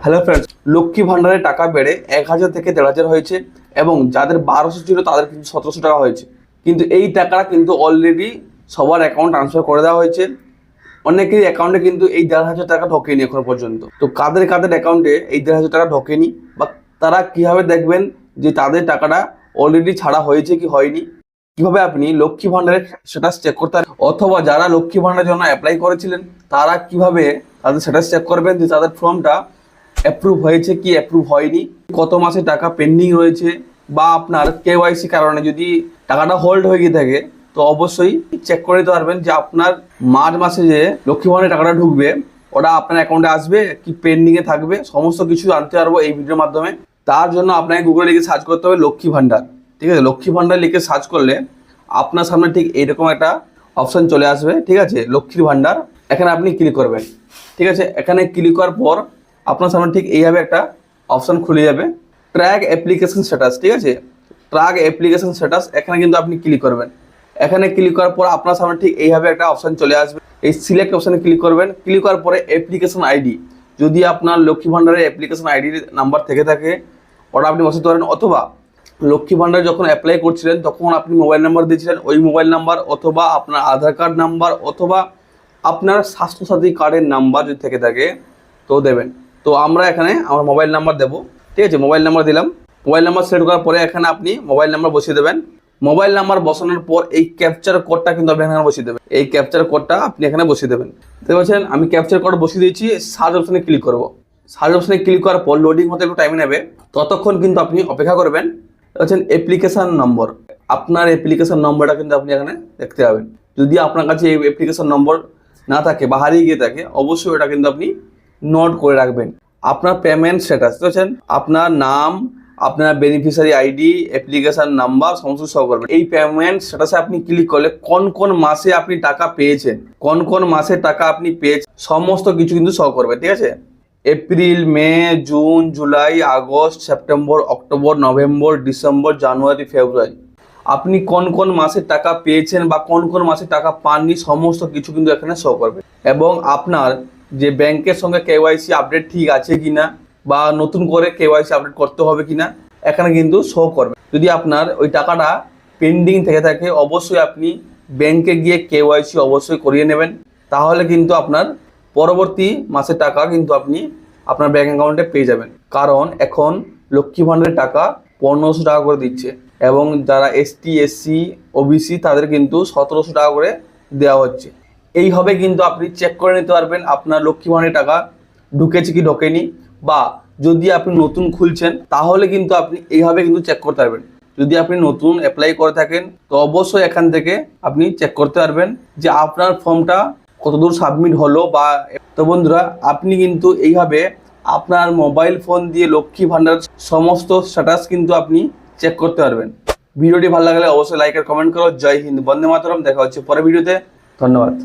Hello friends, Lakshmi ভান্ডারের টাকা বেড়ে 1000 থেকে 1500 হয়েছে এবং যাদের 1200 ছিল তাদের কিন্তু 1700 টাকা হয়েছে। কিন্তু এই টাকাটা কিন্তু অলরেডি সবার অ্যাকাউন্ট ট্রান্সফার করে দেওয়া হয়েছে। অনেকেরই অ্যাকাউন্টে কিন্তু এই 1500 টাকা ঢোকেনি এখন পর্যন্ত। তো কাদের কাদের অ্যাকাউন্টে এই 1500 টাকা ঢোকেনি বা তারা কিভাবে দেখবেন যে তাদের টাকাটা অলরেডি ছাড়া হয়েছে কি হয়নি, কিভাবে আপনি লক্ষ্মী ভান্ডারের স্ট্যাটাস চেক করতে পারেন, অথবা যারা লক্ষ্মী ভান্ডারের জন্য অ্যাপ্লাই করেছিলেন তারা কিভাবে তাদের স্ট্যাটাস চেক করবেন যে তাদের ফর্মটা অ্যাপ্রুভ হয়েছে কি অ্যাপ্রুভ হয়নি, কত মাসে টাকা পেন্ডিং রয়েছে, বা আপনার কেওয়াইসি কারণে যদি টাকাটা হোল্ড হয়ে গিয়ে থাকে তো অবশ্যই চেক করে নিতে পারবেন যে আপনার মার্চ মাসে যে লক্ষ্মী ভান্ডারের টাকাটা ঢুকবে ওটা আপনার অ্যাকাউন্টে আসবে কি পেন্ডিংয়ে থাকবে, সমস্ত কিছু জানতে পারবো এই ভিডিওর মাধ্যমে। তার জন্য আপনাকে গুগলে লিখে সার্চ করতে হবে লক্ষ্মী ভান্ডার। ঠিক আছে, লক্ষ্মী ভান্ডার লিখে সার্চ করলে আপনার সামনে ঠিক এইরকম একটা অপশন চলে আসবে। ঠিক আছে, লক্ষ্মীর ভান্ডার, এখানে আপনি ক্লিক করবেন। ঠিক আছে, এখানে ক্লিক করার পর আপনার সামনে ঠিক এইভাবে একটা অপশন খুলে যাবে, ট্র্যাক অ্যাপ্লিকেশন স্ট্যাটাস। ঠিক আছে, ট্র্যাক অ্যাপ্লিকেশন স্ট্যাটাস, এখানে কিন্তু আপনি ক্লিক করবেন। এখানে ক্লিক করার পর আপনার সামনে ঠিক এইভাবে একটা অপশন চলে আসবে, এই সিলেক্ট অপশানে ক্লিক করবেন। ক্লিক করার পরে অ্যাপ্লিকেশন আইডি, যদি আপনার লক্ষ্মী ভান্ডারের অ্যাপ্লিকেশন আইডির নাম্বার থেকে থাকে ওটা আপনি বসাতে পারেন, অথবা লক্ষ্মী ভান্ডার যখন অ্যাপ্লাই করছিলেন তখন আপনি মোবাইল নাম্বার দিয়েছিলেন ওই মোবাইল নাম্বার, অথবা আপনার আধার কার্ড নাম্বার, অথবা আপনার স্বাস্থ্যসাথী কার্ডের নাম্বার যদি থেকে থাকে তো দেবেন। তো আমরা এখানে আমার মোবাইল নাম্বার দেবো। ঠিক আছে, মোবাইল নাম্বার দিলাম। মোবাইল নাম্বার সিলেক্ট করার পরে এখানে আপনি মোবাইল নাম্বার বসিয়ে দেবেন। মোবাইল নাম্বার বসানোর পর এই ক্যাপচার কোডটা কিন্তু আপনি এখানে বসিয়ে দেবেন। এই ক্যাপচার কোডটা আপনি এখানে বসিয়ে দেবেন। দেখতে পাচ্ছেন আমি ক্যাপচার কোড বসিয়ে দিয়েছি। সার্চ অপশানে ক্লিক করবো। সার্চ অপশানে ক্লিক করার পর লোডিং হতে একটু টাইম নেবে, ততক্ষণ কিন্তু আপনি অপেক্ষা করবেন। দেখছেন অ্যাপ্লিকেশন নম্বর, আপনার অ্যাপ্লিকেশন নম্বরটা কিন্তু আপনি এখানে দেখতে পাবেন। যদি আপনার কাছে এই অ্যাপ্লিকেশন নম্বর না থাকে বা হারিয়ে গিয়ে থাকে অবশ্যই ওটা কিন্তু আপনি নোট করে রাখবেন। আপনার পেমেন্ট স্ট্যাটাস দেখছেন, আপনার নাম, আপনার বেনিফিশিয়ারি আইডি, অ্যাপ্লিকেশন নাম্বার সমস্ত শো করবেন। এই পেমেন্ট স্ট্যাটাসে আপনি ক্লিক করলে কোন কোন মাসে আপনি টাকা পেয়েছেন, কোন কোন মাসে টাকা আপনি পেয়েছেন সমস্ত কিছু কিন্তু শো করবে। ঠিক আছে, April, May, June, July, August, September, October, November, December, January, February, আপনি কোন কোন মাসে টাকা পেয়েছেন বা কোন কোন মাসে টাকা পাননি সমস্ত কিছু কিন্তু এখানে শো করবে। এবং আপনার যে ব্যাংকের সঙ্গে কেওয়াইসি আপডেট ঠিক আছে কিনা বা নতুন করে কেওয়াইসি আপডেট করতে হবে কিনা এখানে কিন্তু শো করবে। যদি আপনার ওই টাকাটা পেন্ডিং থেকে থাকে অবশ্যই আপনি ব্যাংকে গিয়ে কেওয়াইসি অবশ্যই করিয়ে নেবেন, তাহলে কিন্তু আপনার পরবর্তী মাসের টাকা কিন্তু আপনি আপনার ব্যাঙ্ক অ্যাকাউন্টে পেয়ে যাবেন। কারণ এখন লক্ষ্মী ভান্ডারের টাকা 1500 টাকা করে দিচ্ছে এবং যারা এসটি, এসসি, ওবিসি তাদের কিন্তু 1700 টাকা করে দেওয়া হচ্ছে। এইভাবে কিন্তু আপনি চেক করে নিতে পারবেন আপনার লক্ষ্মী ভান্ডারের টাকা ঢুকেছে কি ঢোকেনি, বা যদি আপনি নতুন খুলছেন তাহলে কিন্তু আপনি এইভাবে কিন্তু চেক করতে পারবেন। যদি আপনি নতুন অ্যাপ্লাই করে থাকেন তো অবশ্যই এখান থেকে আপনি চেক করতে পারবেন যে আপনার ফর্মটা কতদূর সাবমিট হলো। বা তো বন্ধুরা, আপনি কিন্তু এইভাবে আপনার মোবাইল ফোন দিয়ে লক্ষ্মী ভান্ডার সমস্ত স্ট্যাটাস কিন্তু আপনি চেক করতে পারবেন। ভিডিওটি ভালো লাগলে অবশ্যই লাইক আর কমেন্ট করো। জয় হিন্দ, বন্দে মাতরম। দেখা হচ্ছে পরের ভিডিওতে। ধন্যবাদ।